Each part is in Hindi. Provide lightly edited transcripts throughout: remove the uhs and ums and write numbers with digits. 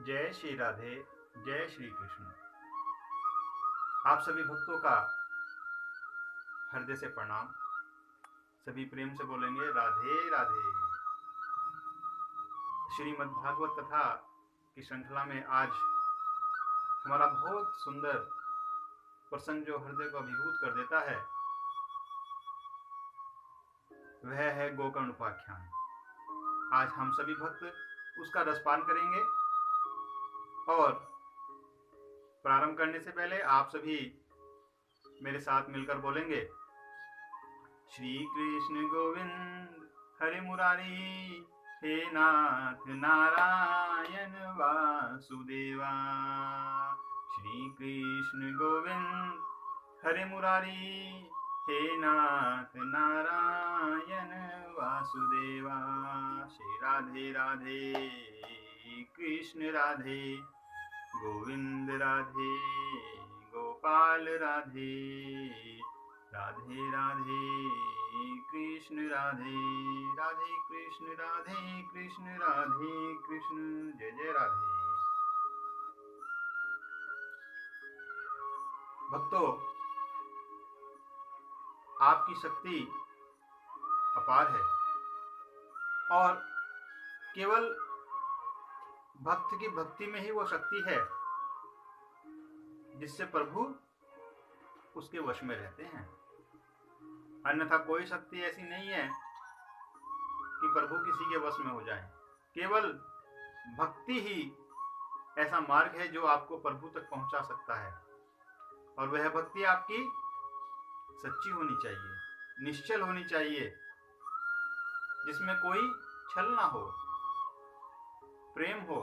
जय श्री राधे, जय श्री कृष्ण। आप सभी भक्तों का हृदय से प्रणाम। सभी प्रेम से बोलेंगे राधे राधे। श्रीमद् भागवत कथा की श्रृंखला में आज हमारा बहुत सुंदर प्रसंग जो हृदय को अभिभूत कर देता है वह है गोकर्ण उपाख्यान। आज हम सभी भक्त उसका रसपान करेंगे और प्रारंभ करने से पहले आप सभी मेरे साथ मिलकर बोलेंगे श्री कृष्ण गोविंद हरे मुरारी हे नाथ नारायण वासुदेवा। श्री कृष्ण गोविंद हरे मुरारी हे नाथ नारायण वासुदेवा। श्री राधे राधे कृष्ण राधे गोविंद राधे गोपाल राधे राधे राधे कृष्ण राधे राधे कृष्ण राधे कृष्ण। जय जय राधे। भक्तों, आपकी शक्ति अपार है और केवल भक्त की भक्ति में ही वो शक्ति है जिससे प्रभु उसके वश में रहते हैं। अन्यथा कोई शक्ति ऐसी नहीं है कि प्रभु किसी के वश में हो जाए। केवल भक्ति ही ऐसा मार्ग है जो आपको प्रभु तक पहुंचा सकता है और वह भक्ति आपकी सच्ची होनी चाहिए, निश्चल होनी चाहिए, जिसमें कोई छल ना हो, प्रेम हो,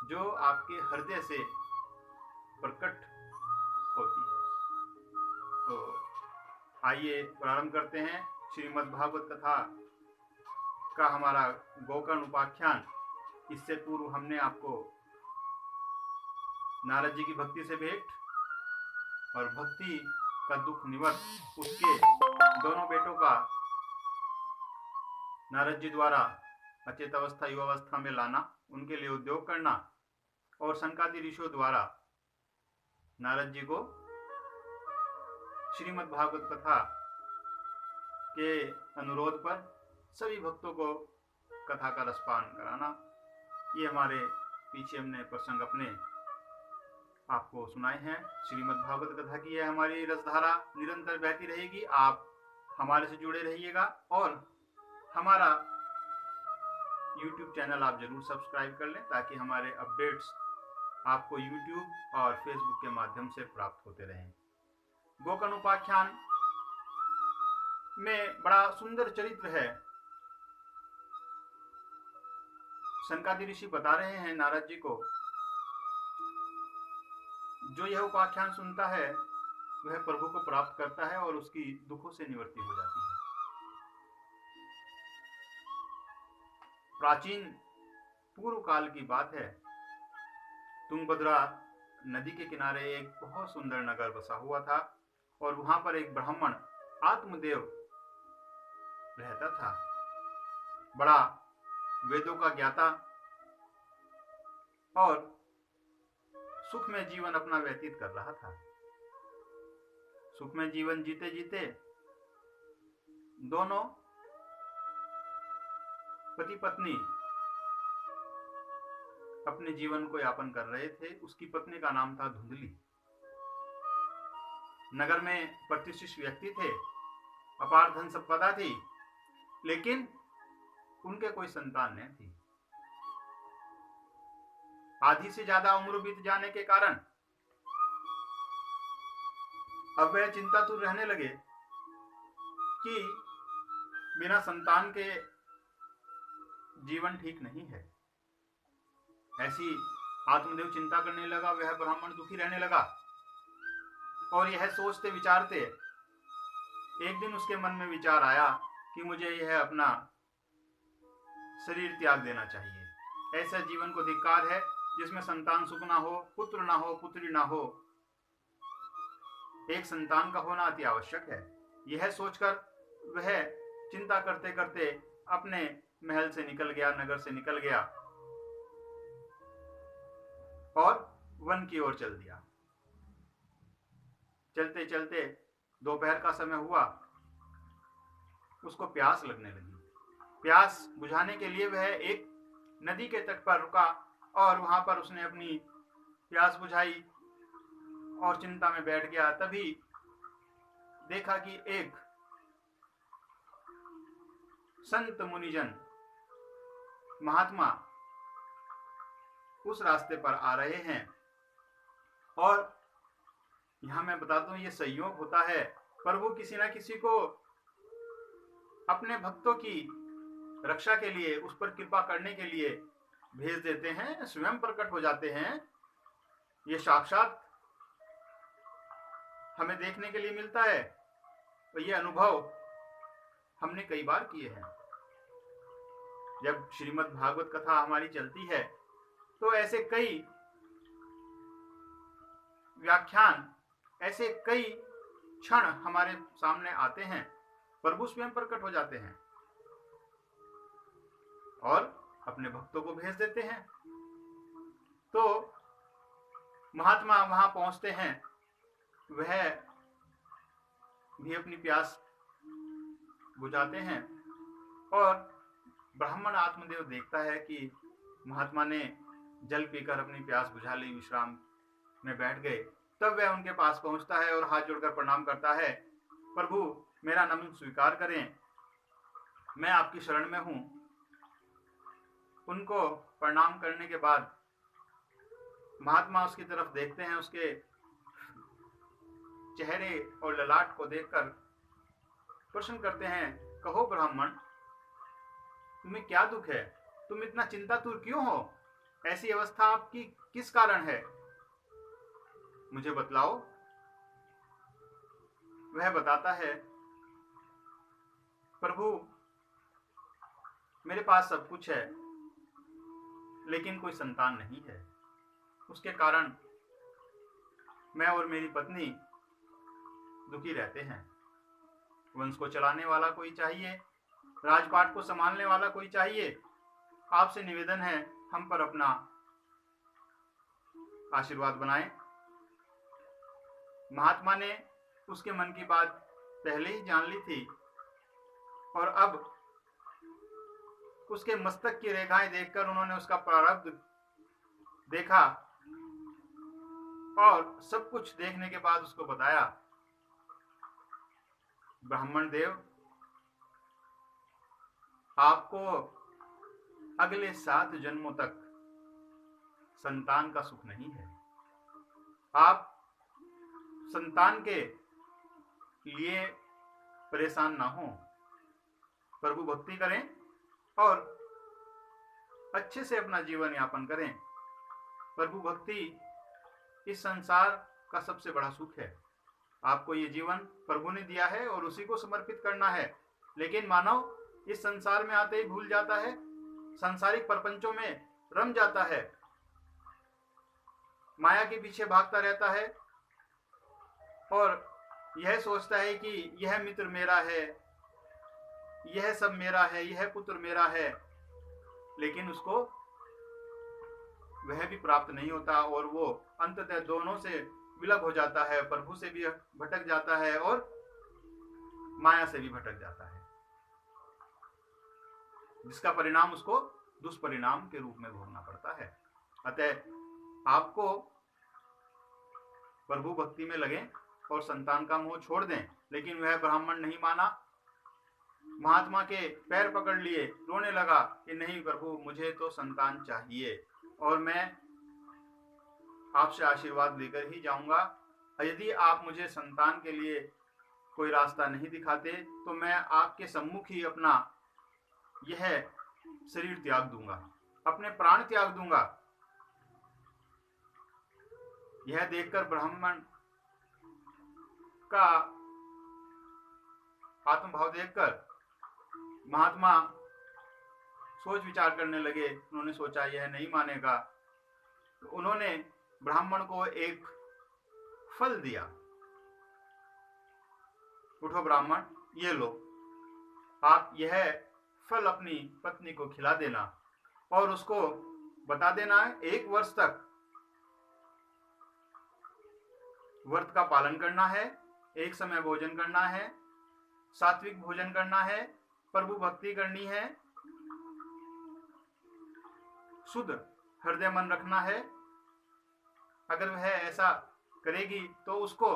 जो आपके हृदय से प्रकट होती है। तो आइए प्रारंभ करते हैं श्रीमद् भागवत कथा का हमारा गोकर्ण उपाख्यान। इससे पूर्व हमने आपको नारद जी की भक्ति से भेंट और भक्ति का दुख निवर्त उसके दोनों बेटों का नारद जी द्वारा अचेत अवस्था युवावस्था में लाना, उनके लिए उद्योग करना और सनकादि ऋषियों द्वारा नारद जी को श्रीमद् भागवत कथा के अनुरोध पर सभी भक्तों को कथा का रसपान कराना। ये हमारे पीछे हमने प्रसंग अपने आपको सुनाए हैं। श्रीमद् भागवत कथा की यह हमारी रसधारा निरंतर बहती रहेगी। आप हमारे से जुड़े रहिएगा और हमारा YouTube चैनल आप जरूर सब्सक्राइब कर लें ताकि हमारे अपडेट्स आपको YouTube और Facebook के माध्यम से प्राप्त होते रहें। गोकर्ण उपाख्यान में बड़ा सुंदर चरित्र है। सनकादि ऋषि बता रहे हैं नारद जी को, जो यह उपाख्यान सुनता है वह प्रभु को प्राप्त करता है और उसकी दुखों से निवृत्ति हो जाती है। प्राचीन पूर्व काल की बात है। तुंगभद्रा नदी के किनारे एक बहुत सुंदर नगर बसा हुआ था और वहां पर एक ब्राह्मण आत्मदेव रहता था। बड़ा वेदों का ज्ञाता और सुखमय जीवन अपना व्यतीत कर रहा था। सुखमय जीवन जीते जीते दोनों पति पत्नी अपने जीवन को यापन कर रहे थे। उसकी पत्नी का नाम था धुंधली। नगर में प्रतिष्ठित व्यक्ति थे, अपार धन संपदा थी, लेकिन उनके कोई संतान नहीं थी। आधी से ज्यादा उम्र बीत जाने के कारण अब वह चिंतातुर रहने लगे कि बिना संतान के जीवन ठीक नहीं है। ऐसी आत्मदेव चिंता करने लगा। वह ब्राह्मण दुखी रहने लगा और यह सोचते विचारते एक दिन उसके मन में विचार आया कि मुझे यह अपना शरीर त्याग देना चाहिए। ऐसा जीवन को धिक्कार है जिसमें संतान सुख ना हो, पुत्र ना हो, पुत्री ना हो। एक संतान का होना अति आवश्यक है। यह सोचकर वह चिंता करते करते अपने महल से निकल गया, नगर से निकल गया और वन की ओर चल दिया। चलते चलते दोपहर का समय हुआ, उसको प्यास लगने लगी। प्यास बुझाने के लिए वह एक नदी के तट पर रुका और वहां पर उसने अपनी प्यास बुझाई और चिंता में बैठ गया। तभी देखा कि एक संत मुनिजन महात्मा उस रास्ते पर आ रहे हैं। और यहां मैं बता दूं, ये संयोग होता है, प्रभु किसी ना किसी को अपने भक्तों की रक्षा के लिए, उस पर कृपा करने के लिए भेज देते हैं, स्वयं प्रकट हो जाते हैं। ये साक्षात हमें देखने के लिए मिलता है। तो ये अनुभव हमने कई बार किए हैं। जब श्रीमद् भागवत कथा हमारी चलती है तो ऐसे कई व्याख्यान, ऐसे कई क्षण हमारे सामने आते हैं, प्रभु स्वयं प्रकट हो जाते हैं और अपने भक्तों को भेज देते हैं। तो महात्मा वहां पहुंचते हैं, वह भी अपनी प्यास बुझाते हैं और ब्राह्मण आत्मदेव देखता है कि महात्मा ने जल पीकर अपनी प्यास बुझा ली, विश्राम में बैठ गए। तब वह उनके पास पहुंचता है और हाथ जोड़कर प्रणाम करता है, प्रभु मेरा नमन स्वीकार करें, मैं आपकी शरण में हूं। उनको प्रणाम करने के बाद महात्मा उसकी तरफ देखते हैं, उसके चेहरे और ललाट को देखकर प्रश्न करते हैं, कहो ब्राह्मण, तुम्हें क्या दुख है? तुम इतना चिंतातुर क्यों हो? ऐसी अवस्था आपकी किस कारण है? मुझे बतलाओ। वह बताता है, प्रभु मेरे पास सब कुछ है लेकिन कोई संतान नहीं है। उसके कारण मैं और मेरी पत्नी दुखी रहते हैं। वंश को चलाने वाला कोई चाहिए, राजपाट को संभालने वाला कोई चाहिए। आपसे निवेदन है, हम पर अपना आशीर्वाद बनाएं। महात्मा ने उसके मन की बात पहले ही जान ली थी और अब उसके मस्तक की रेखाएं देखकर उन्होंने उसका प्रारब्ध देखा और सब कुछ देखने के बाद उसको बताया, ब्राह्मण देव, आपको अगले 7 जन्मों तक संतान का सुख नहीं है। आप संतान के लिए परेशान ना हो, प्रभु भक्ति करें और अच्छे से अपना जीवन यापन करें। प्रभु भक्ति इस संसार का सबसे बड़ा सुख है। आपको ये जीवन प्रभु ने दिया है और उसी को समर्पित करना है। लेकिन मानव इस संसार में आते ही भूल जाता है, सांसारिक प्रपंचों में रम जाता है, माया के पीछे भागता रहता है और यह सोचता है कि यह मित्र मेरा है, यह सब मेरा है, यह पुत्र मेरा है, लेकिन उसको वह भी प्राप्त नहीं होता और वो अंततः दोनों से विलग हो जाता है, प्रभु से भी भटक जाता है और माया से भी भटक जाता है, जिसका परिणाम उसको दुष्परिणाम के रूप में भोगना पड़ता है। अतः आपको प्रभु भक्ति में लगें और संतान का मोह छोड़ दें। लेकिन वह ब्राह्मण नहीं माना, महात्मा के पैर पकड़ लिए, रोने लगा कि नहीं प्रभु, मुझे तो संतान चाहिए और मैं आपसे आशीर्वाद लेकर ही जाऊंगा। यदि आप मुझे संतान के लिए कोई रास्ता नहीं दिखाते तो मैं आपके सम्मुख ही अपना यह शरीर त्याग दूंगा, अपने प्राण त्याग दूंगा। यह देखकर ब्राह्मण का आत्मभाव देखकर महात्मा सोच विचार करने लगे। उन्होंने सोचा यह नहीं मानेगा, तो उन्होंने ब्राह्मण को एक फल दिया। उठो ब्राह्मण, ये लो, आप यह फल अपनी पत्नी को खिला देना और उसको बता देना 1 वर्ष तक व्रत का पालन करना है, एक समय भोजन करना है, सात्विक भोजन करना है, प्रभु भक्ति करनी है, शुद्ध हृदय मन रखना है। अगर वह ऐसा करेगी तो उसको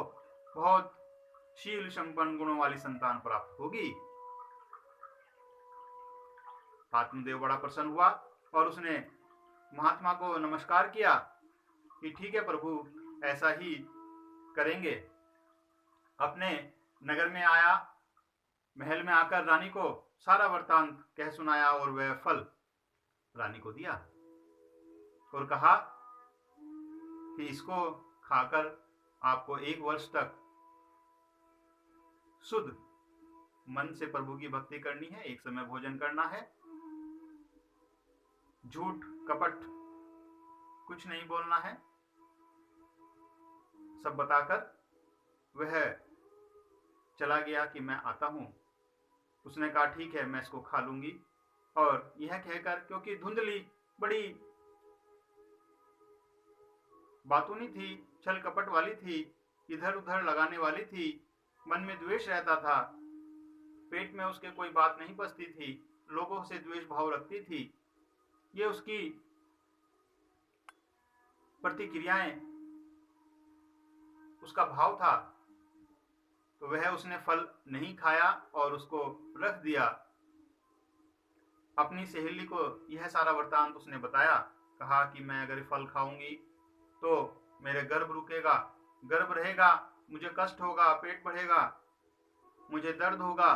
बहुत शील संपन्न गुणों वाली संतान प्राप्त होगी। आत्मदेव बड़ा प्रसन्न हुआ और उसने महात्मा को नमस्कार किया कि ठीक है प्रभु, ऐसा ही करेंगे। अपने नगर में आया, महल में आकर रानी को सारा वृत्तांत कह सुनाया और वह फल रानी को दिया और कहा कि इसको खाकर आपको 1 वर्ष तक शुद्ध मन से प्रभु की भक्ति करनी है, एक समय भोजन करना है, झूठ कपट कुछ नहीं बोलना है। सब बताकर वह चला गया कि मैं आता हूं। उसने कहा ठीक है, मैं इसको खा लूंगी। और यह कहकर, क्योंकि धुंधली बड़ी बातूनी थी, छल कपट वाली थी, इधर उधर लगाने वाली थी, मन में द्वेष रहता था, पेट में उसके कोई बात नहीं पचती थी, लोगों से द्वेष भाव रखती थी, ये उसकी प्रतिक्रियाएं, उसका भाव था। तो वह उसने फल नहीं खाया और उसको रख दिया। अपनी सहेली को यह सारा वृत्तांत उसने बताया, कहा कि मैं अगर फल खाऊंगी तो मेरे गर्भ रुकेगा, गर्भ रहेगा, मुझे कष्ट होगा, पेट बढ़ेगा, मुझे दर्द होगा,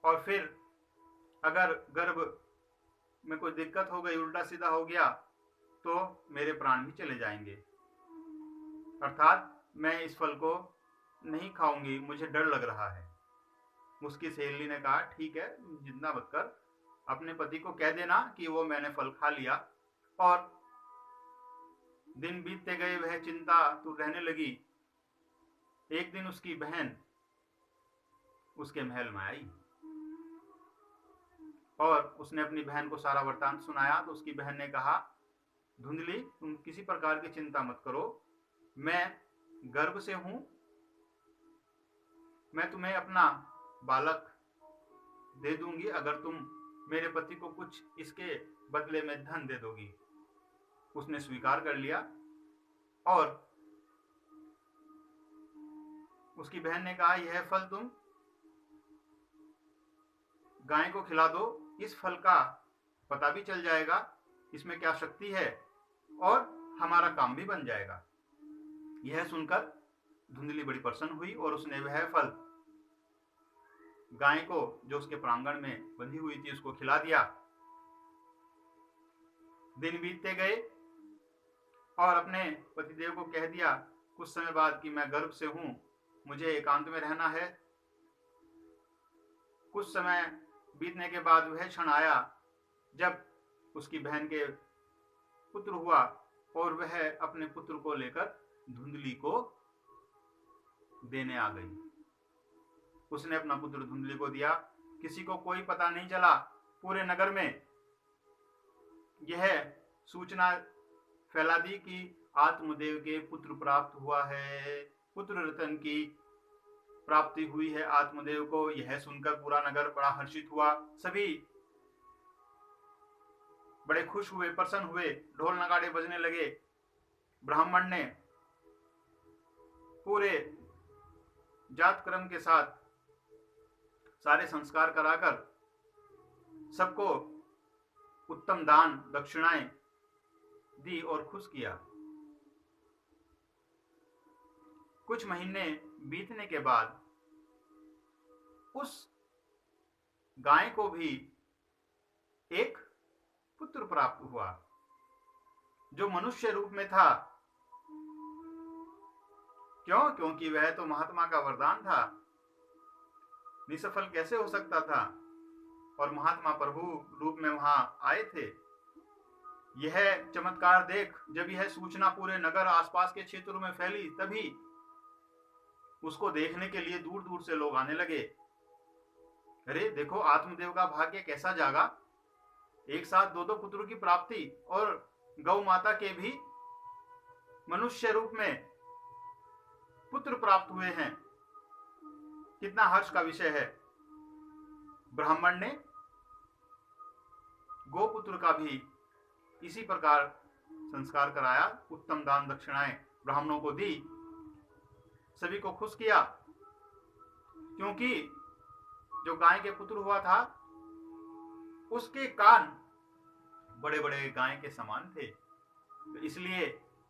और फिर अगर गर्भ में कोई दिक्कत हो गई, उल्टा सीधा हो गया, तो मेरे प्राण भी चले जाएंगे। अर्थात मैं इस फल को नहीं खाऊंगी, मुझे डर लग रहा है। उसकी सहेली ने कहा ठीक है, जितना मत कर, अपने पति को कह देना कि वो मैंने फल खा लिया। और दिन बीतते गए, वह चिंता तो रहने लगी। एक दिन उसकी बहन उसके महल में आई और उसने अपनी बहन को सारा वृत्तांत सुनाया। तो उसकी बहन ने कहा, धुंधली, तुम किसी प्रकार की चिंता मत करो, मैं गर्भ से हूं, मैं तुम्हें अपना बालक दे दूंगी अगर तुम मेरे पति को कुछ इसके बदले में धन दे दोगी। उसने स्वीकार कर लिया और उसकी बहन ने कहा, यह फल तुम गाय को खिला दो, इस फल का पता भी चल जाएगा इसमें क्या शक्ति है और हमारा काम भी बन जाएगा। यह सुनकर धुंधली बड़ी प्रसन्न हुई और उसने वह फल गाय को, जो उसके प्रांगण में बंधी हुई थी, उसको खिला दिया। दिन बीतते गए और अपने पतिदेव को कह दिया कुछ समय बाद कि मैं गर्भ से हूं, मुझे एकांत में रहना है। कुछ समय बीतने के बाद वह क्षण आया जब उसकी बहन के पुत्र हुआ और वह अपने पुत्र को लेकर धुंधली को देने आ गई। उसने अपना पुत्र धुंधली को दिया। किसी को कोई पता नहीं चला। पूरे नगर में यह सूचना फैला दी कि आत्मदेव के पुत्र प्राप्त हुआ है, पुत्र रतन की प्राप्ति हुई है आत्मदेव को। यह सुनकर पूरा नगर बड़ा हर्षित हुआ। सभी बड़े खुश हुए, प्रसन्न हुए, ढोल नगाड़े बजने लगे। ब्राह्मण ने पूरे जात क्रम के साथ सारे संस्कार कराकर सबको उत्तम दान दक्षिणाएं दी और खुश किया। कुछ महीने बीतने के बाद उस गाय को भी एक पुत्र प्राप्त हुआ जो मनुष्य रूप में था। क्यों? क्योंकि वह तो महात्मा का वरदान था। निसफल कैसे हो सकता था? और महात्मा प्रभु रूप में वहां आए थे। यह चमत्कार देख जब यह सूचना पूरे नगर आसपास के क्षेत्रों में फैली, तभी उसको देखने के लिए दूर दूर से लोग आने लगे। अरे देखो, आत्मदेव का भाग्य कैसा जागा, एक साथ 2-2 पुत्रों की प्राप्ति और गौ माता के भी मनुष्य रूप में पुत्र प्राप्त हुए हैं, कितना हर्ष का विषय है। ब्राह्मण ने गोपुत्र का भी इसी प्रकार संस्कार कराया, उत्तम दान दक्षिणाएं ब्राह्मणों को दी, सभी को खुश किया, क्योंकि जो गाय के पुत्र हुआ था उसके कान बड़े बड़े गाय के समान थे, तो इसलिए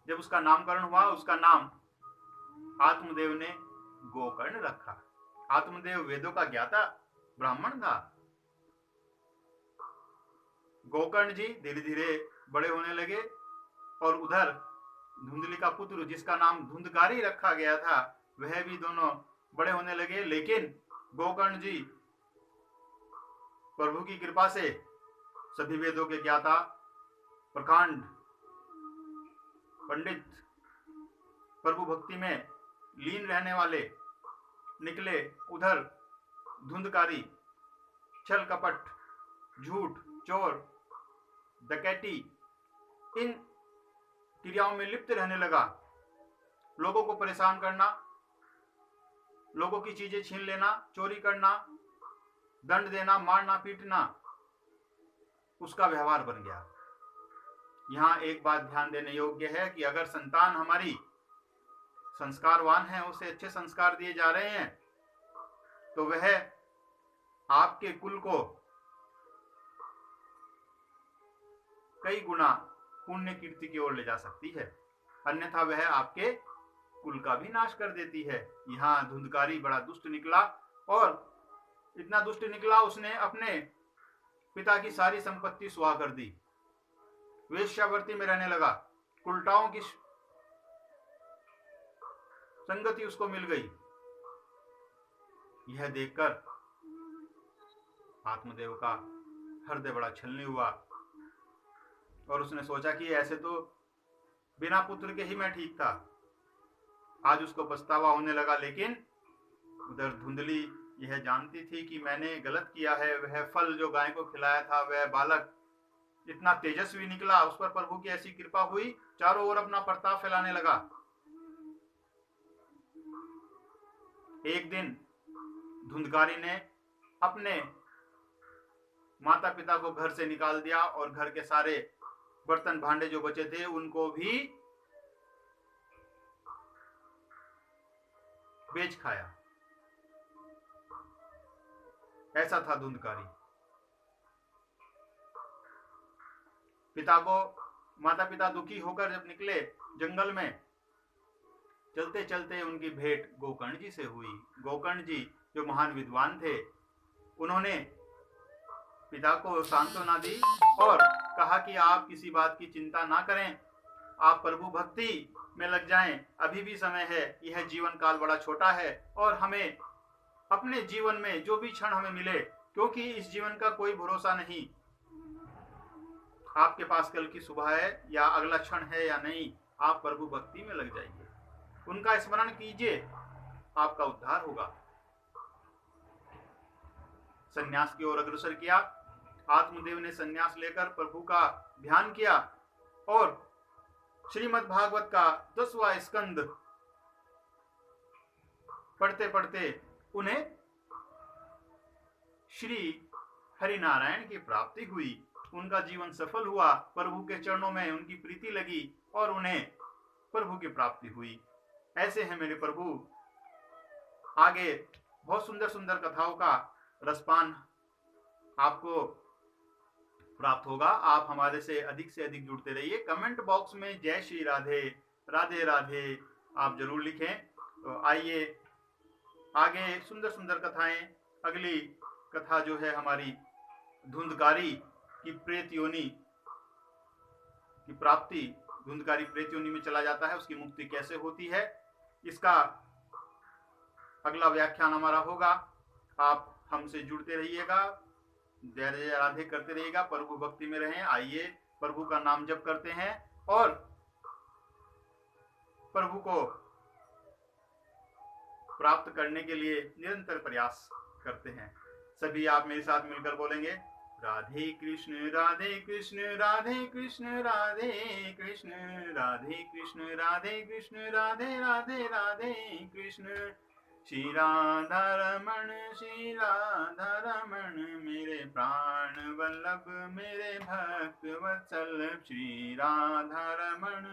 जब उसका नामकरण हुआ उसका नाम आत्मदेव ने गोकर्ण रखा। आत्मदेव वेदों का ज्ञाता ब्राह्मण था। गोकर्ण जी धीरे धीरे बड़े होने लगे और उधर धुंधली का पुत्र जिसका नाम धुंधकारी रखा गया था वह भी दोनों बड़े होने लगे। लेकिन गोकर्ण जी प्रभु की कृपा से सभी वेदों के ज्ञाता, प्रकांड पंडित, प्रभु भक्ति में लीन रहने वाले निकले। उधर धुंधकारी छल कपट, झूठ, चोर, डकैती इन क्रियाओं में लिप्त रहने लगा। लोगों को परेशान करना, लोगों की चीजें छीन लेना, चोरी करना, दंड देना, मारना पीटना उसका व्यवहार बन गया। यहाँ एक बात ध्यान देने योग्य है कि अगर संतान हमारी संस्कारवान है, उसे अच्छे संस्कार दिए जा रहे हैं, तो वह आपके कुल को कई गुना पुण्य कीर्ति की ओर ले जा सकती है, अन्यथा वह आपके कुल का भी नाश कर देती है। यहाँ धुंधकारी बड़ा दुष्ट निकला और इतना दुष्ट निकला उसने अपने पिता की सारी संपत्ति सुहा कर दी, वेश्यावृत्ति में रहने लगा, उल्टाओं की संगति उसको मिल गई। यह देखकर आत्मदेव का हृदय बड़ा छलनी हुआ और उसने सोचा कि ऐसे तो बिना पुत्र के ही मैं ठीक था। आज उसको पछतावा होने लगा, लेकिन उधर धुंधली यह जानती थी कि मैंने गलत किया है। वह फल जो गाय को खिलाया था, वह बालक इतना तेजस्वी निकला, उस पर प्रभु की ऐसी कृपा हुई, चारों ओर अपना प्रताप फैलाने लगा। एक दिन धुंधकारी ने अपने माता पिता को घर से निकाल दिया और घर के सारे बर्तन भांडे जो बचे थे उनको भी बेच खाया। ऐसा था धुंधकारी। माता पिता दुखी होकर जब निकले जंगल में, चलते चलते उनकी भेंट गोकर्ण जी से हुई। गोकर्ण जी जो महान विद्वान थे, उन्होंने पिता को सांत्वना दी और कहा कि आप किसी बात की चिंता ना करें, आप प्रभु भक्ति में लग जाएं, अभी भी समय है, यह जीवन काल बड़ा छोटा है और हमें अपने जीवन में जो भी क्षण हमें मिले, क्योंकि इस जीवन का कोई भरोसा नहीं, आपके पास कल की सुबह है या अगला क्षण है या नहीं, आप प्रभु भक्ति में लग जाइए, उनका स्मरण कीजिए, आपका उद्धार होगा। संन्यास की ओर अग्रसर किया। आत्मदेव ने संन्यास लेकर प्रभु का ध्यान किया और श्रीमद् भागवत का 10वां स्कंद पढ़ते पढ़ते उन्हें श्री हरिनारायण की प्राप्ति हुई। उनका जीवन सफल हुआ, प्रभु के चरणों में उनकी प्रीति लगी और उन्हें प्रभु की प्राप्ति हुई। ऐसे हैं मेरे प्रभु। आगे बहुत सुंदर सुंदर कथाओं का रसपान आपको प्राप्त होगा। आप हमारे से अधिक जुड़ते रहिए। कमेंट बॉक्स में जय श्री राधे, राधे राधे आप जरूर लिखें। तो आइए आगे सुंदर सुंदर कथाएं। अगली कथा जो है हमारी धुंधकारी की प्रेत योनि की प्राप्ति। धुंधकारी प्रेत योनि में चला जाता है, उसकी मुक्ति कैसे होती है, इसका अगला व्याख्यान हमारा होगा। आप हमसे जुड़ते रहिएगा, जय जय राधे करते रहिएगा, प्रभु भक्ति में रहें। आइए प्रभु का नाम जप करते हैं और प्रभु को प्राप्त करने के लिए निरंतर प्रयास करते हैं। सभी आप मेरे साथ मिलकर बोलेंगे, राधे कृष्ण राधे कृष्ण राधे कृष्ण राधे कृष्ण राधे कृष्ण राधे कृष्ण राधे राधे राधे कृष्ण श्री राधा रमण मेरे प्राण वल्लभ मेरे भक्त वत्सल श्री राधा रमण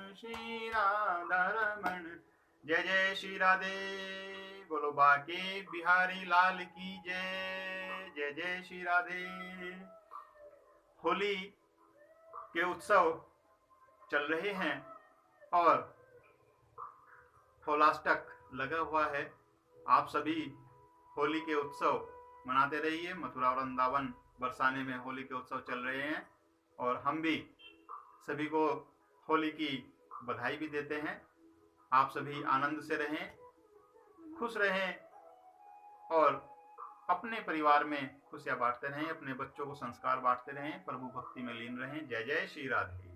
जय जय श्री राधे। बोलो बाके बिहारी लाल की जय। जय जय श्री राधे। होली के उत्सव चल रहे हैं और होलाष्टक लगा हुआ है। आप सभी होली के उत्सव मनाते रहिए। मथुरा वृंदावन बरसाने में होली के उत्सव चल रहे हैं और हम भी सभी को होली की बधाई भी देते हैं। आप सभी आनंद से रहें, खुश रहें और अपने परिवार में खुशियां बांटते रहें, अपने बच्चों को संस्कार बांटते रहें, प्रभु भक्ति में लीन रहें। जय जय श्री राधे।